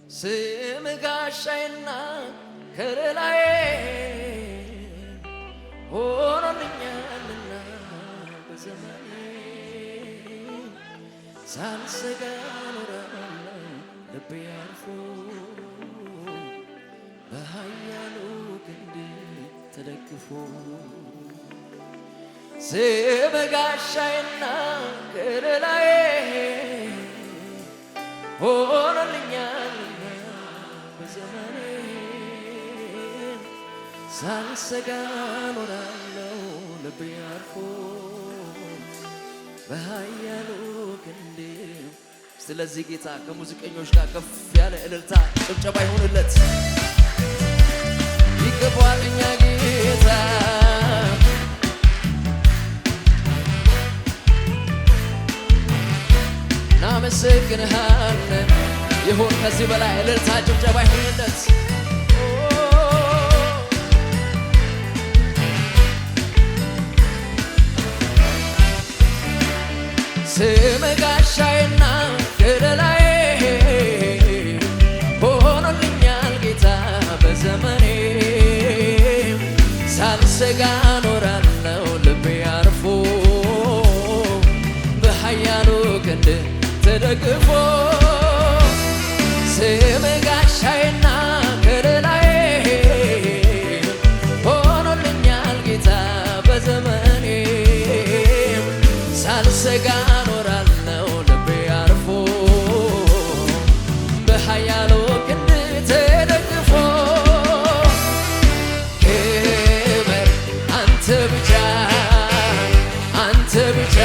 ስም ጋሻዬና ከለላዬ ሆኖልኛልና በዘመኔ ሳልሰጋ ኖራለሁ ልቤ አርፎ በኃያሉ ክንድ ተደግፎ ስም ጋሻዬና ከለላዬ ሆኖልኛልና በዘመኔ ሳልሰጋ ኖራለሁ ልቤ አርፎ በኃያሉ ክንድ። ስለዚህ ጌታ ከሙዚቀኞች ጋር ከፍ ያለ እልልታ ጭብጨባ ይሁንለት። ይገባዋል እኛ ጌታ እናመሰግንሃለን። ይሁን ከዚህ በላይ እልልታ ጭብጨባ ይሁንለት። ስም ጋሻዬና ከለላዬ ሆኖልኛል ጌታ በዘመኔ ሳልሰጋ ኖራለሁ ልቤ አርፎ በኃያሉ ክንድ ተደግፎ ስም ጋሻዬና ከለላዬ ሆኖልኛል ጌታ በዘመኔ ሳልሰጋ ኖራለሁ ልቤ አርፎ በኃያሉ ክንድ ተደግፎ ክበር አንተ ብቻ አንተ ብቻ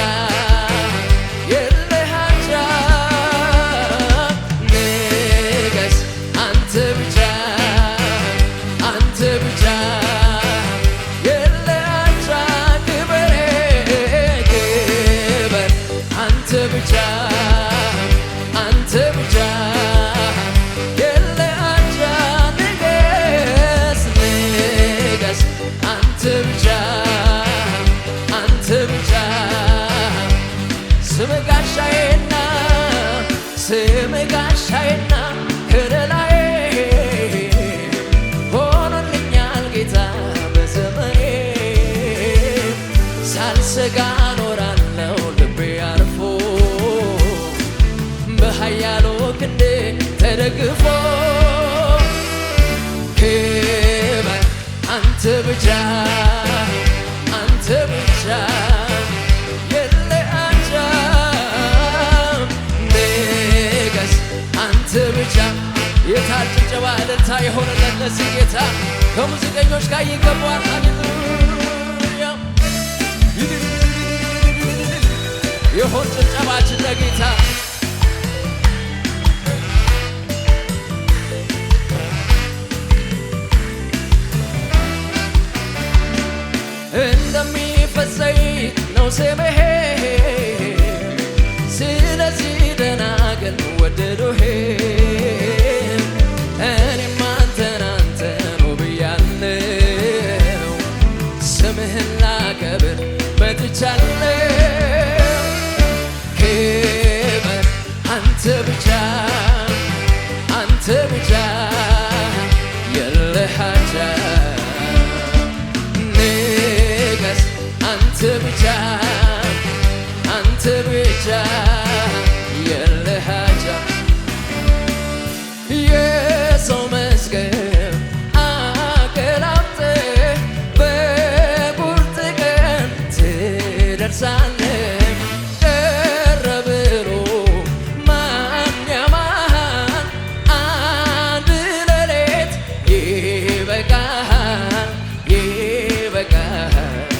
ስም ጋሻዬና ከለላዬ ሆኖልኛል ጌታ በዘመኔ ሳልሰጋ ኖራለሁ ልቤ አርፎ በኃያሉ ክንድ ተደግፎ ክበር አንተ ብቻ አንተ ብቻ ብቻ የታል ጭብጨባ እልልታ የሆነለት ለዚህ ጌታ ከሙዚቀኞች ጋር ይገባዋል። ሃሌሉያ ይሁን ጭብጨባችን ለጌታ። እንደሚፈስ ዘይት ነው ስምህ ስለዚህ ደናግል ወደዱህ እኔም አንተን ብያለሁ ስምህን ላከብር መጥቻለሁ ክበር አንተ ብቻ አንተ ብቻ የለህ አቻ ንገስ አንተ ብቻ አንተ ብቻ የለህ አቻ የሰው መዝገብ አገላብጠህ በቁርጥ ቀን ትደርሳለህ። ቀረ ብሎ ማን ያማሃል? አንድ ሌሊት ይበቃሃል ይበቃሃል።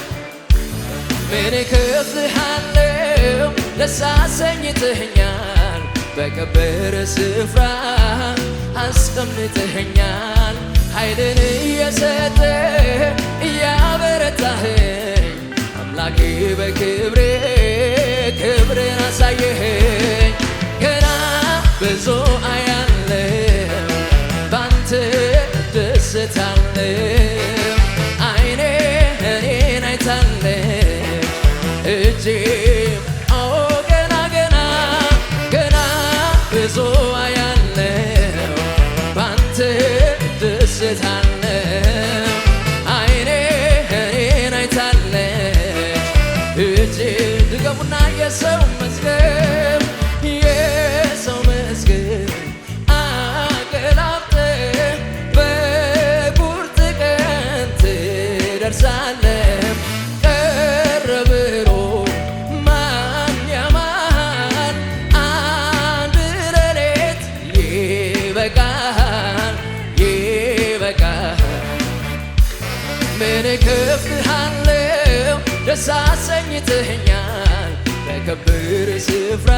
ምን እከፍልሃለሁ ደስ አሰኝተኸኛል በከበረ ስፍራ አስቀምጠኸኛል ኃይልን እየሰጠ እያበረታኸኝ አምላኬ በክብሬ ክብርን አሳየኸኝ ገና ብዙ አያለው ባንተ ደስታለው አይኔ እኔን አይታለች እጄም ገና ብዙ አያለው ይበቃል ይበቃል። ምን እከፍልሃለሁ ደስ አሰኝተኸኛል በከበረ ስፍራ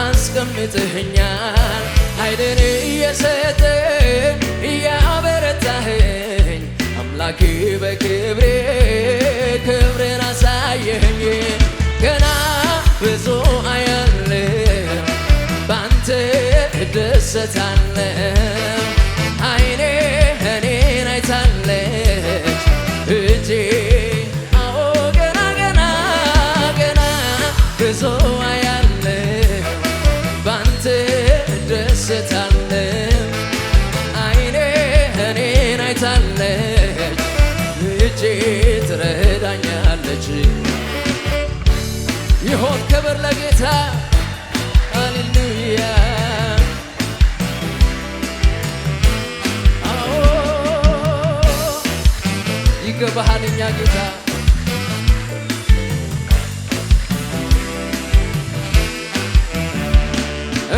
አስቀምጠኸኛል ኃይልን እየሰጠ እያበረታኸኝ አምላኬ በክብሬ ክብርን አሳየኸኝ ገና ብዙ አያለሁ ባንተ እደሰታለሁ ዓይኔ እኔን አይታለች እጄ አዎ ገና ገና ገና ብዙ አያለሁ ባንተ እደሰታለሁ ዓይኔ እኔን አይታለች እጄ ትረዳኛለች። ይሆን ክብር ለጌታ ሃሌሉያ። ይገባሃል እኛ ጌታ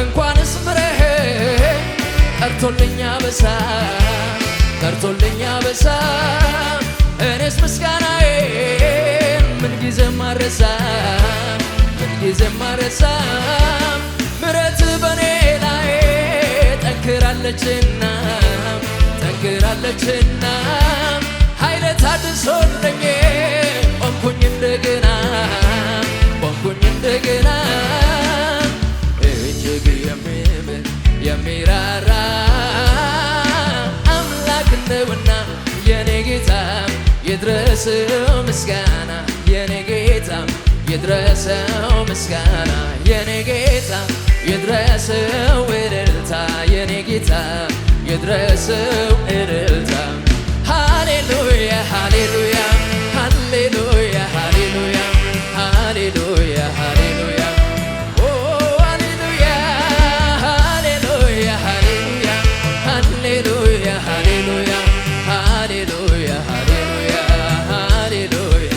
እንኳንስ ምረህ ቀርቶልኛ በሳ ቀርቶልኛ በሳ እኔስ ምስጋናዬን ምንጊዜም ማረሳ ምንጊዜም ማረሳ ምረት በኔ ላይ ጠንክራለችና ጠንክራለችና ኃይለ ታድሶልኝ ቆምኩኝ እንደገና ቆምኩኝ እንደገና እጅግ የሚምር የሚራራ አምላክ ነውና የኔ ጌታ ይድረሰው ምስጋና የኔ ጌታ ይድረሰው ምስጋና የኔ ጌታ ይድረሰው እልልታ የኔ ጌታ ይድረሰው እልልታ ሃሌሉያ ሃሌሉያ ሃሌሉያ ሃሌሉያ ሃሌሉያ ሃሌሉያ ኦ ሃሌሉያ ሃሌሉያ ሃሌሉያ ሃሌሉያ ሃሌሉያ ሃሌሉያ ሃሌሉያ ሃሌሉያ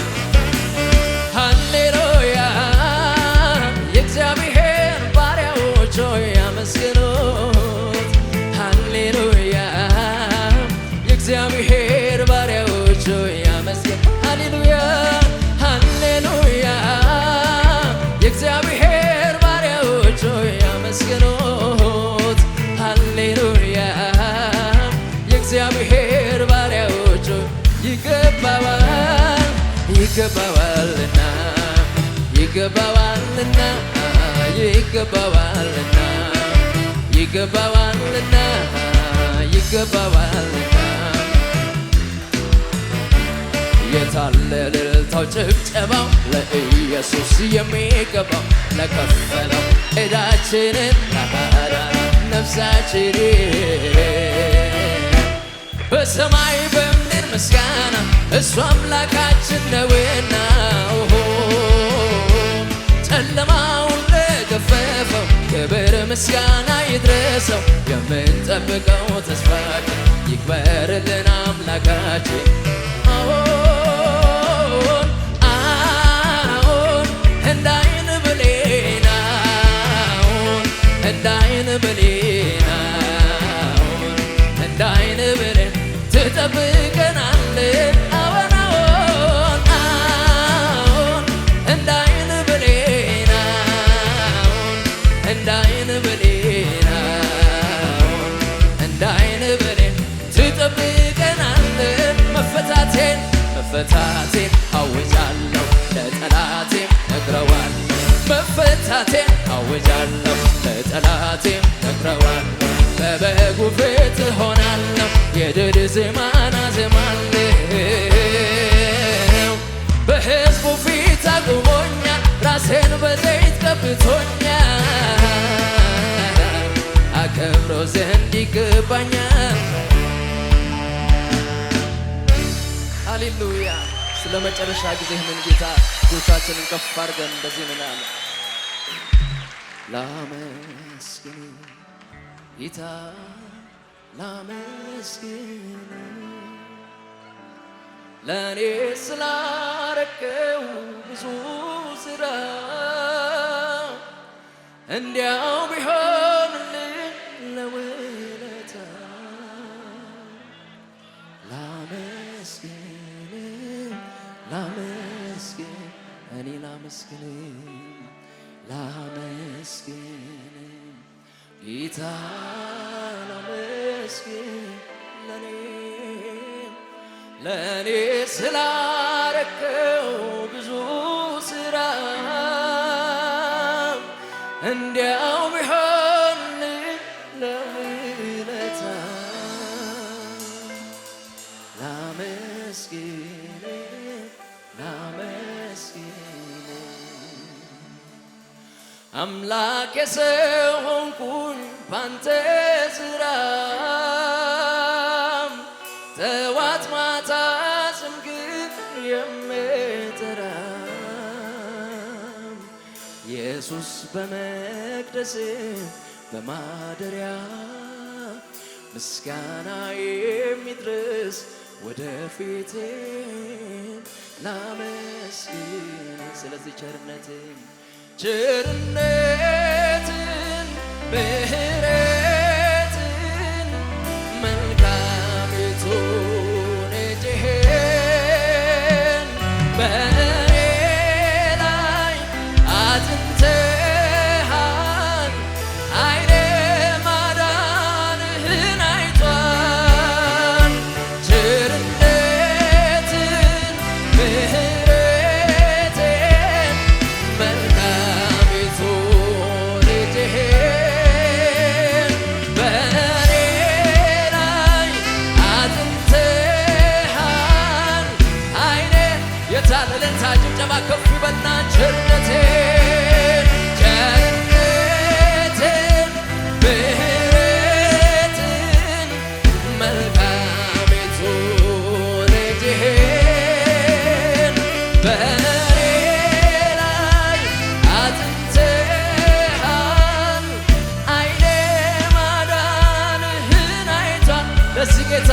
ሃሌሉያ የእግዚአብሔር ባሪያዎች ሆይ አመስግኑት ሃሌሉያ የእግዚአብሔር ባሪያዎች ሆይ አመስግኑ ሃሌሉያ ሃሌሉያ የእግዚአብሔር ባሪያዎች ሆይ አመስግኑት ሃሌሉያ የእግዚአብሔር ባሪያዎች ሆይ ይገባዋል ይገባዋልና ይገባዋልና ይገባዋልና ይገባዋልና ይገባዋልና የታለ እልልታው ጭብጨባው ለኢየሱስ የሚገባው ለከፈለው ዕዳችንን ለማዳን ነፍሳችንን በሰማይ በምድር ምስጋና እሱ አምላካችን ነውና ጨለማውን ለገፈፈው ክብር ምስጋና ይድረሰው የምንጠብቀው ተስፋችን ይክበርልን አምላካችን አዎን አዎን እንዳይን ብሌን አዎን እንዳይን ብሌን አዎን እንዳይን ብሌን ትጠብቀናለህ አዎን አዎን አዎን እንዳይን ብሌን አዎን እንዳይን ብሌን አዎን እንዳይን ብሌን ትጠብቀናለህ መፈታቴን መፈታቴን አውጃለሁ ለጠላቴም ነግረዋለሁ መፈታቴን አውጃለሁ ለጠላቴም ነግረዋለሁ በበጉ ፊት ሆናለሁ የድል ዜማን አዜማለሁ በሕዝቡ ፊት አቁሞኛል ራሴን በዘይት ቀብቶኛል አከብረው ዘንድ ይገባኛል። ሃሌሉያ። ስለ መጨረሻ ጊዜ ምን ጌታ እጆቻችንን ከፍ አድርገን እንደዚህ እንላለን። ላመስግን ጌታ ላመስግን ለእኔ ስላረከው ብዙ ስራ እንዲያው ቢሆንልኝ ለውለታ ላመስግን ጌታ ላመስግን ለኔ ስላረከው ብዙ ስራ እንዲያው ቢሆን ለውለታ ላመስግን አምላክ የሰው ሆንኩኝ ባንተ ስራ ጠዋት ማታ ስምህን የምጠራ ኢየሱስ በመቅደስ በማደሪያ ምስጋና የሚድረስ ወደፊት ላመስግን ስለዚህ ቸርነትን ምሕረትን መልካሚቱን እጅህን በእኔ ላይ አጽንተሃል ዓይኔ ማዳንህን አይቷል ቸርነትን ምሕረትን መልካሚቱን እጅህን በእኔ ላይ አጽንተሃል ዓይኔ የታለ እልልታ ጭብጨባ ከፍ ይበልና ቸርነትን ምሕረትን መልካሚቱን እጅህን በእኔ ላይ አጽንተሃል ዓይኔ ማዳንህን አይቷል ለዚህ ጌታ